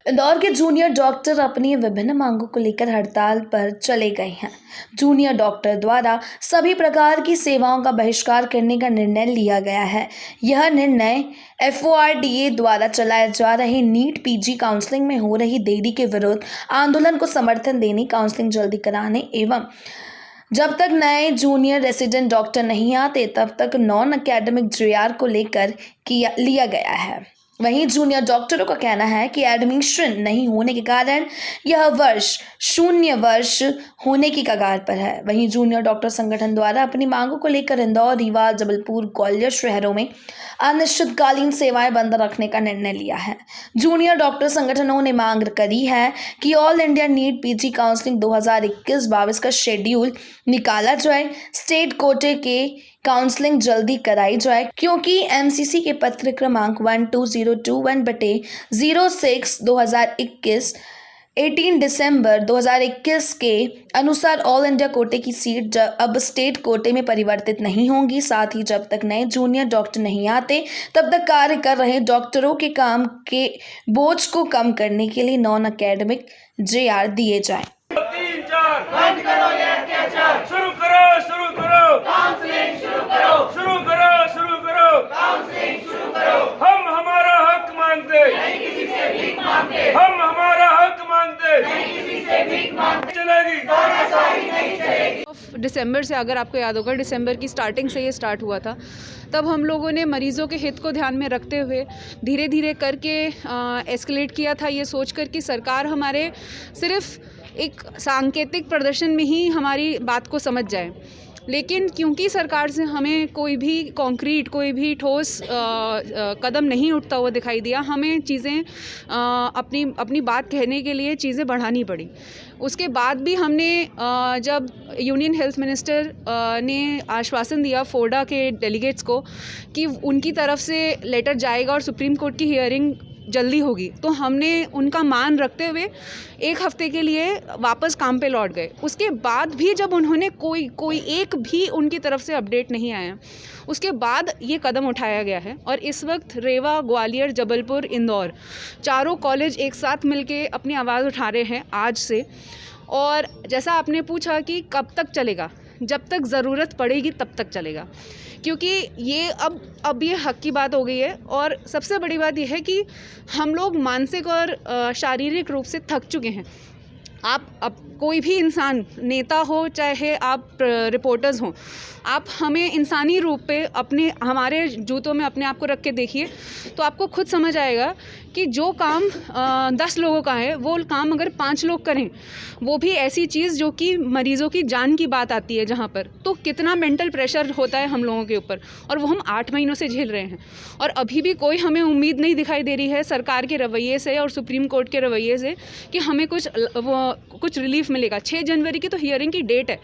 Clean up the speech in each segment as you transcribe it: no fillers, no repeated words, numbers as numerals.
इंदौर के junior doctor अपनी विभिन्न मांगों को लेकर हड़ताल पर चले गए हैं। जूनियर डॉक्टर द्वारा सभी प्रकार की सेवाओं का बहिष्कार करने का निर्णय लिया गया है। यह निर्णय FORDA द्वारा चलाए जा रहे नीट PG काउंसलिंग में हो रही देरी के विरुद्ध आंदोलन को समर्थन देने, काउंसलिंग जल्दी कराने एवं जब तक नए जूनियर रेसिडेंट डॉक्टर नहीं आते तब तक नॉन अकेडमिक JR को लेकर लिया गया है। वहीं जूनियर डॉक्टरों का कहना है कि एडमिशन नहीं होने के कारण यह वर्ष शून्य वर्ष होने की कगार पर है। वहीं जूनियर डॉक्टर संगठन द्वारा अपनी मांगों को लेकर इंदौर, रीवा, जबलपुर, ग्वालियर शहरों में अनिश्चितकालीन सेवाएं बंद रखने का निर्णय लिया है। जूनियर डॉक्टर संगठनों ने मांग करी है कि all India NEET PG counselling 2021-22 का शेड्यूल निकाला जाए, स्टेट कोटे के काउंसलिंग जल्दी कराई जाए, क्योंकि MCC के पत्र क्रमांक 12021/06/2021 18 दिसंबर 2021 के अनुसार ऑल इंडिया कोटे की सीट अब स्टेट कोटे में परिवर्तित नहीं होंगी। साथ ही जब तक नए जूनियर डॉक्टर नहीं आते तब तक कार्य कर रहे डॉक्टरों के काम के बोझ को कम करने के लिए नॉन अकेडमिक JR दिए जाएं। 3-4 बंद करो ये अत्याचार, शुरू करो काउंसलिंग शुरू करो काउंसलिंग शुरू करो। हम हमारा हक मांगते नहीं किसी से भीख मांगते, हम हमारा हक मांगते नहीं किसी से भीख मांगते। चलेगी तानाशाही नहीं चलेगी। दिसंबर से, अगर आपको याद होगा, दिसंबर की स्टार्टिंग से ये स्टार्ट हुआ था। तब हम लोगों ने मरीज़ों के हित को ध्यान में रखते हुए धीरे धीरे करके एस्केलेट किया था, ये सोच कर कि सरकार हमारे सिर्फ एक सांकेतिक प्रदर्शन में ही हमारी बात को समझ जाए। लेकिन क्योंकि सरकार से हमें कोई भी कॉन्क्रीट, कोई भी ठोस कदम नहीं उठता हुआ दिखाई दिया, हमें चीज़ें अपनी बात कहने के लिए चीज़ें बढ़ानी पड़ी। उसके बाद भी हमने जब यूनियन हेल्थ मिनिस्टर ने आश्वासन दिया FORDA के डेलीगेट्स को कि उनकी तरफ से लेटर जाएगा और सुप्रीम कोर्ट की हियरिंग जल्दी होगी, तो हमने उनका मान रखते हुए एक हफ्ते के लिए वापस काम पे लौट गए। उसके बाद भी जब उन्होंने कोई एक भी उनकी तरफ से अपडेट नहीं आया, उसके बाद ये कदम उठाया गया है। और इस वक्त रेवा, ग्वालियर, जबलपुर, इंदौर चारों कॉलेज एक साथ मिलके अपनी आवाज़ उठा रहे हैं आज से। और जैसा आपने पूछा कि कब तक चलेगा, जब तक ज़रूरत पड़ेगी तब तक चलेगा, क्योंकि ये अब ये हक की बात हो गई है। और सबसे बड़ी बात यह है कि हम लोग मानसिक और शारीरिक रूप से थक चुके हैं। अब कोई भी इंसान, नेता हो चाहे आप रिपोर्टर्स हों, आप हमें इंसानी रूप पे हमारे जूतों में अपने आप को रख के देखिए, तो आपको खुद समझ आएगा कि जो काम 10 लोगों का है, वो काम अगर 5 लोग करें, वो भी ऐसी चीज़ जो कि मरीज़ों की जान की बात आती है जहाँ पर, तो कितना मेंटल प्रेशर होता है हम लोगों के ऊपर। और वो हम 8 महीनों से झेल रहे हैं और अभी भी कोई हमें उम्मीद नहीं दिखाई दे रही है सरकार के रवैये से और सुप्रीम कोर्ट के रवैये से कि हमें कुछ रिलीफ मिलेगा। 6 जनवरी की तो हियरिंग की डेट है।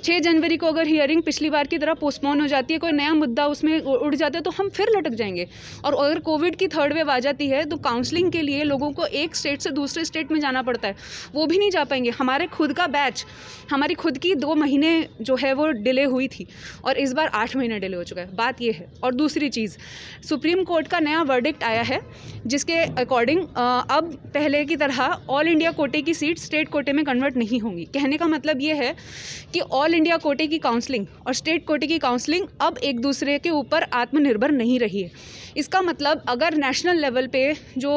6 जनवरी को अगर हियरिंग पिछली बार की तरह पोस्टपोन हो जाती है, कोई नया मुद्दा उसमें उड़ जाता है, तो हम फिर लटक जाएंगे। और अगर कोविड की 3rd वेव आ जाती है तो काउंसलिंग के लिए लोगों को एक स्टेट से दूसरे स्टेट में जाना पड़ता है, वो भी नहीं जा पाएंगे। हमारे खुद का बैच, हमारी खुद की 2 महीने जो है वो डिले हुई थी और इस बार 8 महीने डिले हो चुका है। बात ये है। और दूसरी चीज़, सुप्रीम कोर्ट का नया वर्डिक्ट आया है जिसके अकॉर्डिंग अब पहले की तरह ऑल इंडिया कोटे की सीट स्टेट कोटे में कन्वर्ट नहीं होंगी। कहने का मतलब ये है कि ऑल इंडिया कोटे की काउंसलिंग और स्टेट कोटे की काउंसलिंग अब एक दूसरे के ऊपर आत्मनिर्भर नहीं रही है। इसका मतलब अगर नेशनल लेवल पे जो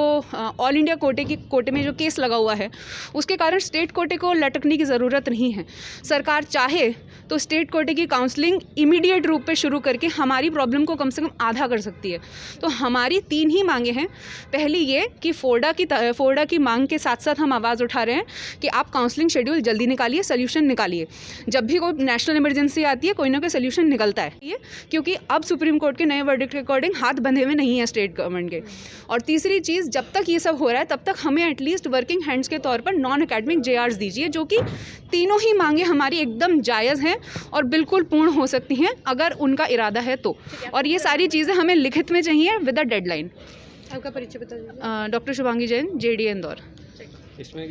ऑल इंडिया कोटे में जो केस लगा हुआ है, उसके कारण स्टेट कोटे को लटकने की ज़रूरत नहीं है। सरकार चाहे तो स्टेट कोटे की काउंसलिंग इमीडिएट रूप पे शुरू करके हमारी प्रॉब्लम को कम से कम आधा कर सकती है। तो हमारी 3 ही मांगे हैं। पहली ये कि FORDA की मांग के साथ साथ हम आवाज़ उठा रहे हैं कि आप काउंसलिंग शेड्यूल जल्दी निकालिए, सोल्यूशन निकालिए। जब भी कोई नेशनल इमरजेंसी आती है, कोई ना कोई सोल्यूशन निकलता है ये, क्योंकि अब सुप्रीम कोर्ट के नए वर्डिक्ट के अकॉर्डिंग हाथ बंधे हुए नहीं है स्टेट गवर्नमेंट के। और तीसरी चीज़, जब तक ये सब हो रहा है तब तक हमें एटलीस्ट वर्किंग हैंड्स के तौर पर नॉन अकेडमिक JRs दीजिए, जो कि तीनों ही मांगे हमारी एकदम जायज़ हैं और बिल्कुल पूर्ण हो सकती हैं अगर उनका इरादा है तो। और ये सारी चीज़ें हमें लिखित में चाहिए विद अ डेडलाइन। आपका परिचय बता दीजिए। Doctor Shubhangi Jain, JDA Indore. इसमें ये